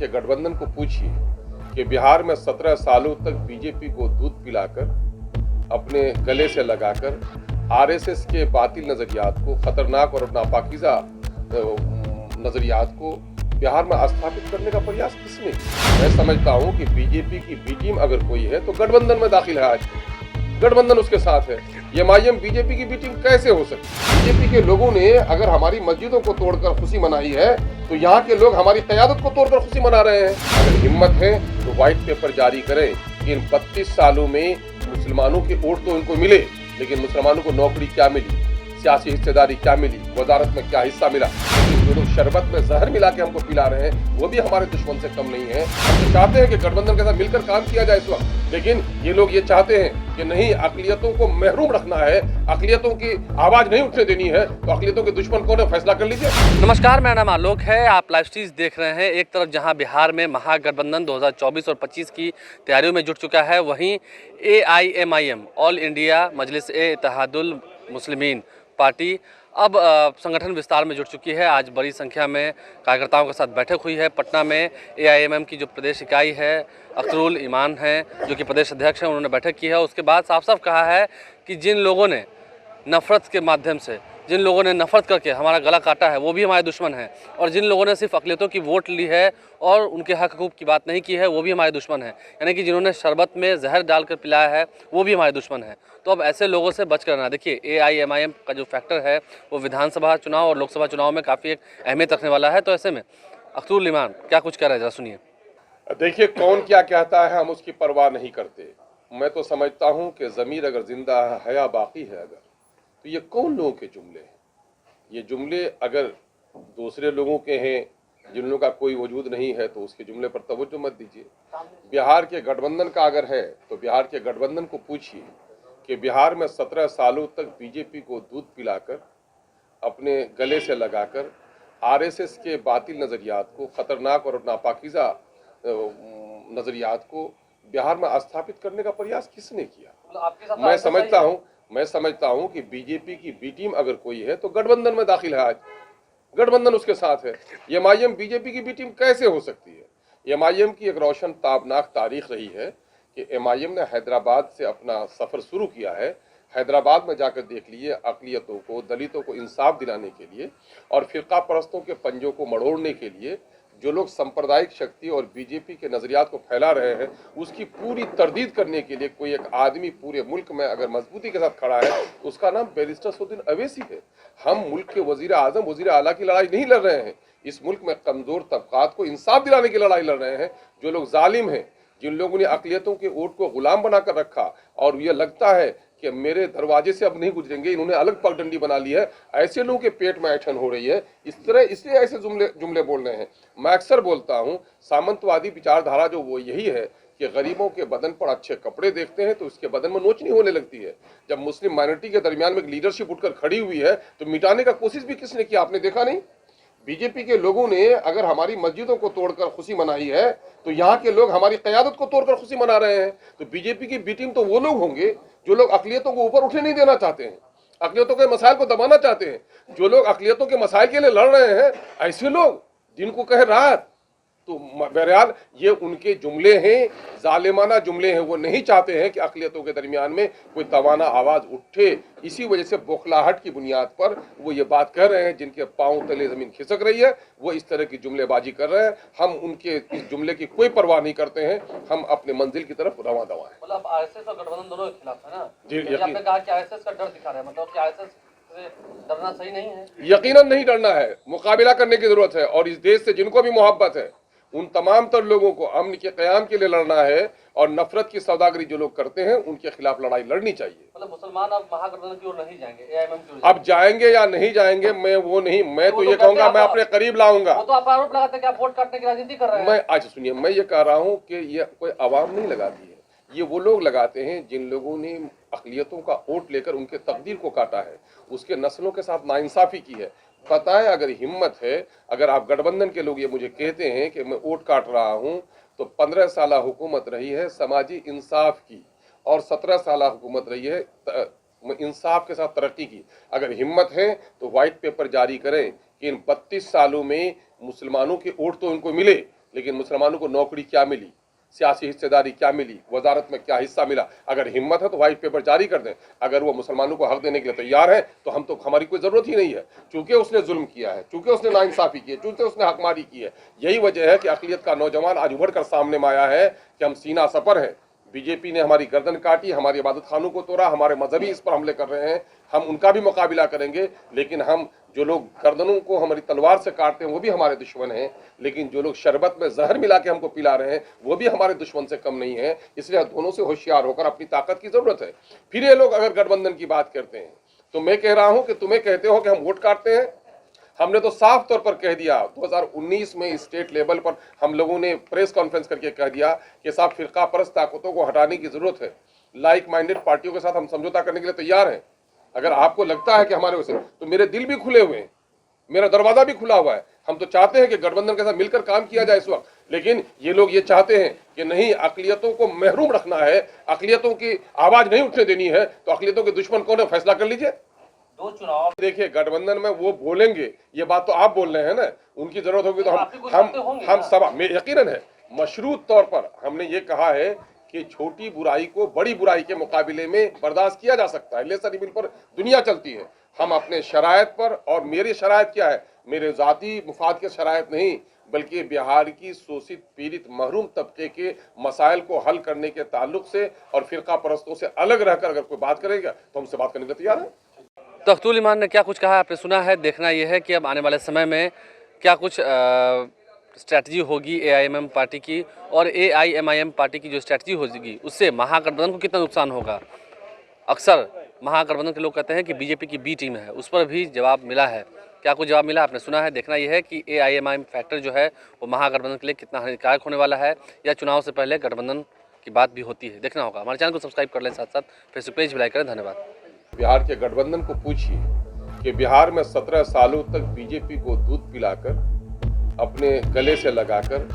के गठबंधन को पूछिए कि बिहार में 17 सालों तक बीजेपी को दूध पिलाकर, अपने गले से लगाकर आरएसएस के बातिल नजरियात को, खतरनाक और नापाकीजा नजरियात को बिहार में स्थापित करने का प्रयास किसने किया। मैं समझता हूं कि बीजेपी की बी टीम अगर कोई है तो गठबंधन में दाखिल है। आज गठबंधन उसके साथ है। एमआईएम बीजेपी की बी टीम कैसे हो सकती। बीजेपी के लोगों ने अगर हमारी मस्जिदों को तोड़कर खुशी मनाई है तो यहाँ के लोग हमारी क़यादत को तोड़कर खुशी मना रहे हैं। अगर हिम्मत है तो व्हाइट पेपर जारी करें कि इन 32 सालों में मुसलमानों के वोट तो इनको मिले, लेकिन मुसलमानों को नौकरी क्या मिली, सियासी हिस्सेदारी क्या मिली, वजारत में क्या हिस्सा मिला। लेकिन जो लोग शरबत में जहर मिला के हमको पिला रहे हैं वो भी हमारे दुश्मन से कम नहीं है। हम तो चाहते हैं कि गठबंधन के साथ मिलकर काम किया जाए इस वक्त, लेकिन ये लोग ये चाहते हैं कि नहीं, अकलियतों को महरूम रखना है, अकलियतों की आवाज नहीं उठने देनी है। तो अकलियतों के दुश्मन कौन है, फैसला कर लीजिए। नमस्कार, मेरा नाम आलोक है। आप लाइव स्ट्रीम देख रहे हैं। एक तरफ जहां बिहार में महागठबंधन 2024 और 25 की तैयारियों में जुट चुका है, वहीं AIMIM ऑल इंडिया मजलिस-ए-इत्तेहादुल मुस्लिमीन पार्टी अब संगठन विस्तार में जुट चुकी है। आज बड़ी संख्या में कार्यकर्ताओं के साथ बैठक हुई है पटना में। AIMM की जो प्रदेश इकाई है, अख्तरुल ईमान हैं जो कि प्रदेश अध्यक्ष हैं, उन्होंने बैठक की है। उसके बाद साफ साफ कहा है कि जिन लोगों ने नफ़रत के माध्यम से, जिन लोगों ने नफ़रत करके हमारा गला काटा है, वो भी हमारे दुश्मन हैं, और जिन लोगों ने सिर्फ अक़लियतों की वोट ली है और उनके हक हकूक़ की बात नहीं की है, वो भी हमारे दुश्मन हैं। यानी कि जिन्होंने शरबत में जहर डालकर पिलाया है वो भी हमारे दुश्मन हैं। तो अब ऐसे लोगों से बच कर रहना। देखिए, AIMIM का जो फैक्टर है वो विधानसभा चुनाव और लोकसभा चुनाव में काफ़ी एक अहमियत रखने वाला है। तो ऐसे में अख्तरुल ईमान क्या कुछ कह रहे हैं, जरा सुनिए। देखिए, कौन क्या कहता है हम उसकी परवाह नहीं करते। मैं तो समझता हूं कि ज़मीर अगर जिंदा है, हया बाकी है अगर, तो ये कौन लोगों के जुमले हैं। ये जुमले अगर दूसरे लोगों के हैं जिन लोगों का कोई वजूद नहीं है तो उसके जुमले पर तवज्जो मत दीजिए। बिहार के गठबंधन का अगर है तो बिहार के गठबंधन को पूछिए कि बिहार में 17 सालों तक बीजेपी को दूध पिलाकर, अपने गले से लगाकर आरएसएस के बातिल नजरियात को, खतरनाक और नापाकीजा नजरियात को बिहार में स्थापित करने का प्रयास किसने किया। मैं समझता हूं कि बीजेपी की बी टीम अगर कोई है तो गठबंधन में दाखिल है। आज गठबंधन उसके साथ है। एमआईएम बीजेपी की बी टीम कैसे हो सकती है। एमआईएम की एक रोशन ताबनाक तारीख रही है कि एमआईएम ने हैदराबाद से अपना सफर शुरू किया है। हैदराबाद में जाकर देख लिए, अक़लियतों को, दलितों को इंसाफ दिलाने के लिए और फिरका परस्तों के पंजों को मड़ोड़ने के लिए जो लोग सांप्रदायिक शक्ति और बीजेपी के नजरियात को फैला रहे हैं, उसकी पूरी तरदीद करने के लिए कोई एक आदमी पूरे मुल्क में अगर मजबूती के साथ खड़ा है, उसका नाम बैरिस्टर सउद्दीन अवैसी है। हम मुल्क के वजीर आजम, वजीर आला की लड़ाई नहीं लड़ रहे हैं। इस मुल्क में कमजोर तबकात को इंसाफ दिलाने की लड़ाई लड़ रहे हैं। जो लोग जालिम हैं, जिन लोगों ने अक़लियतों के वोट को गुलाम बनाकर रखा और ये लगता है कि मेरे दरवाजे से अब नहीं गुजरेंगे, इन्होंने अलग पगडंडी बना ली है, ऐसे लोगों के पेट में ऐठन हो रही है। इसलिए ऐसे जुमले बोल रहे हैं। मैं अक्सर बोलता हूं, सामंतवादी विचारधारा जो वो यही है कि गरीबों के बदन पर अच्छे कपड़े देखते हैं तो उसके बदन में नोचनी होने लगती है। जब मुस्लिम माइनॉरिटी के दरमियान में एक लीडरशिप उठकर खड़ी हुई है तो मिटाने का कोशिश भी किसने किया, आपने देखा नहीं। बीजेपी के लोगों ने अगर हमारी मस्जिदों को तोड़कर खुशी मनाई है तो यहाँ के लोग हमारी क़यादत को तोड़कर खुशी मना रहे हैं। तो बीजेपी की बी टीम तो वो लोग होंगे जो लोग अक़लियतों को ऊपर उठने नहीं देना चाहते हैं, अक़लियतों के मसाइल को दबाना चाहते हैं। जो लोग अक़लियतों के मसाइल के लिए लड़ रहे हैं, ऐसे लोग दिन को कहे रात, तो बहरहाल ये उनके जुमले हैं, जालिमाना जुमले हैं। वो नहीं चाहते हैं कि अक़लियतों के दरमियान में कोई तवाना आवाज़ उठे। इसी वजह से बौखलाहट की बुनियाद पर वो ये बात कह रहे हैं। जिनके पाँव तले ज़मीन खिसक रही है वो इस तरह की जुमलेबाजी कर रहे हैं। हम उनके इस जुमले की कोई परवाह नहीं करते हैं। हम अपने मंजिल की तरफ रवां दवा हैं। मतलब आरएसएस और गठबंधन दोनों के खिलाफ है ना जी, आपने कहा कि आरएसएस का डर दिखा रहा है, मतलब कि आरएसएस से डरना सही नहीं है। यकीनन नहीं डरना है, मुकाबला करने की जरूरत है। और इस देश से जिनको भी मोहब्बत है उन तमाम तर लोगों को अमन के क़याम के लिए लड़ना है। और नफरत की सौदागरी जो लोग करते हैं उनके खिलाफ लड़ाई लड़नी चाहिए। मतलब मुसलमान अब महागठबंधन की ओर नहीं जाएंगे, AIMM की ओर अब जाएंगे या नहीं जाएंगे मैं तो ये कहूंगा, मैं अपने करीब लाऊंगा। वो तो आप आरोप लगाते हैं कि आप वोट काटने की राजनीति कर रहे हैं। मैं आज सुनिए, मैं ये कह रहा हूँ कि ये कोई आवाम नहीं लगाती है, ये वो लोग लगाते हैं जिन लोगों ने अक़लियतों का वोट लेकर उनके तकदीर को काटा है, उसके नस्लों के साथ नाइंसाफ़ी की है। पता है, अगर हिम्मत है, अगर आप गठबंधन के लोग ये मुझे कहते हैं कि मैं वोट काट रहा हूं, तो 15 साल हुकूमत रही है समाजी इंसाफ की और 17 साल हुकूमत रही है इंसाफ के साथ तरक्की की। अगर हिम्मत है तो व्हाइट पेपर जारी करें कि इन 32 सालों में मुसलमानों के वोट तो इनको मिले, लेकिन मुसलमानों को नौकरी क्या मिली, सियासी हिस्सेदारी क्या मिली, वजारत में क्या हिस्सा मिला। अगर हिम्मत है तो व्हाइट पेपर जारी कर दें। अगर वो मुसलमानों को हक देने के लिए तैयार है तो हम तो, हमारी कोई ज़रूरत ही नहीं है, चूंकि उसने जुल्म किया है, चूंकि उसने नाइंसाफ़ी की है, चूंकि उसने हकमारी की है। यही वजह है कि अक़लियत का नौजवान आज उभर कर सामने में आया है कि हम सीना सपर हैं। बीजेपी ने हमारी गर्दन काटी, हमारी इबादत खानों को तोड़ा, हमारे मजहबी इस पर हमले कर रहे हैं, हम उनका भी मुकाबला करेंगे। लेकिन हम जो लोग गर्दनों को हमारी तलवार से काटते हैं वो भी हमारे दुश्मन हैं, लेकिन जो लोग शरबत में जहर मिला के हमको पिला रहे हैं वो भी हमारे दुश्मन से कम नहीं है। इसलिए दोनों से होशियार होकर अपनी ताकत की जरूरत है। फिर ये लोग अगर गठबंधन की बात करते हैं तो मैं कह रहा हूं कि तुम्हें कहते हो कि हम वोट काटते हैं। हमने तो साफ तौर पर कह दिया 2019 में स्टेट लेवल पर हम लोगों ने प्रेस कॉन्फ्रेंस करके कह दिया कि साहब फिरका परस्त ताकतों को हटाने की जरूरत है, लाइक माइंडेड पार्टियों के साथ हम समझौता करने के लिए तैयार हैं। अगर आपको लगता है कि हमारे वैसे, तो मेरे दिल भी खुले हुए हैं, मेरा दरवाजा भी खुला हुआ है। हम तो चाहते हैं कि गठबंधन के साथ मिलकर काम किया जाए इस वक्त, लेकिन ये लोग ये चाहते हैं कि नहीं, अक़लियतों को महरूम रखना है, अक़लियतों की आवाज नहीं उठने देनी है। तो अक़लियतों के दुश्मन कौन है, फैसला कर लीजिए। दो चुनाव देखिए, गठबंधन में वो बोलेंगे, ये बात तो आप बोल रहे हैं ना, उनकी जरूरत होगी तो हम सब में यकीनन है। मशरूत तौर पर हमने ये कहा है कि छोटी बुराई को बड़ी बुराई के मुकाबले में बर्दाश्त किया जा सकता है। लेसर इविल पर दुनिया चलती है, हम अपने शरायत पर, और मेरी शरायत क्या है, मेरे जाती मुफाद के शरायत नहीं, बल्कि बिहार की शोषित पीड़ित महरूम तबके के मसाइल को हल करने के ताल्लुक से और फिरका परस्तों से अलग रहकर अगर कोई बात करेगा तो हमसे बात करने के लिए तैयार है। तख्तुल ईमान ने क्या कुछ कहा आपने सुना है। देखना यह है कि अब आने वाले समय में क्या कुछ स्ट्रैटेजी होगी AIMM पार्टी की, और AIMIM पार्टी की जो स्ट्रैटेजी होगी उससे महागठबंधन को कितना नुकसान होगा। अक्सर महागठबंधन के लोग कहते हैं कि बीजेपी की बी टीम है, उस पर भी जवाब मिला है। क्या कुछ जवाब मिला आपने सुना है। देखना यह है कि AIMIM फैक्टर जो है वो महागठबंधन के लिए कितना हानिकारक होने वाला है, या चुनाव से पहले गठबंधन की बात भी होती है। देखना होगा। हमारे चैनल को सब्सक्राइब कर लें, साथ साथ फेसबुक पेज भी लाइक करें। धन्यवाद। बिहार के गठबंधन को पूछिए कि बिहार में 17 सालों तक बीजेपी को दूध पिलाकर, अपने गले से लगाकर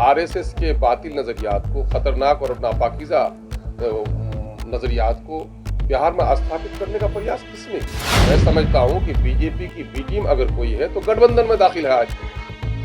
RSS के बातिल नजरियात को, खतरनाक और नापाकीज़ा नजरियात को बिहार में स्थापित करने का प्रयास किसने किया। मैं समझता हूं कि बीजेपी की बी टीम अगर कोई है तो गठबंधन में दाखिल है। आज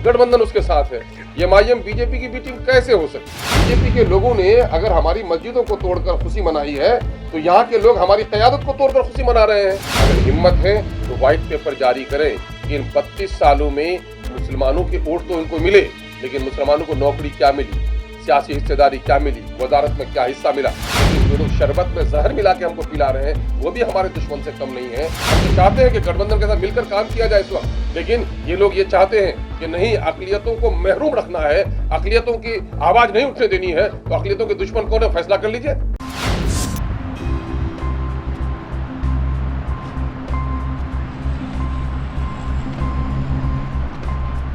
गठबंधन उसके साथ है। MIM बीजेपी की बी टीम कैसे हो सकती। बीजेपी के लोगों ने अगर हमारी मस्जिदों को तोड़कर खुशी मनाई है तो यहाँ के लोग हमारी क़यादत को तोड़कर खुशी मना रहे हैं। अगर हिम्मत है तो व्हाइट पेपर जारी करें कि इन 32 सालों में मुसलमानों के वोट तो इनको मिले, लेकिन मुसलमानों को नौकरी क्या मिली, सियासी हिस्सेदारी क्या मिली, वजारत में क्या हिस्सा मिला। लेकिन जो लोग शरबत में जहर मिला के हमको पिला रहे हैं वो भी हमारे दुश्मन से कम नहीं है। हम तो चाहते हैं कि गठबंधन के साथ मिलकर काम किया जाए इस वक्त, लेकिन ये लोग ये चाहते हैं कि नहीं, अक़लियतों को महरूम रखना है, अक़लियतों की आवाज नहीं उठने देनी है। तो अक़लियतों के दुश्मन कौन है, फैसला कर लीजिए।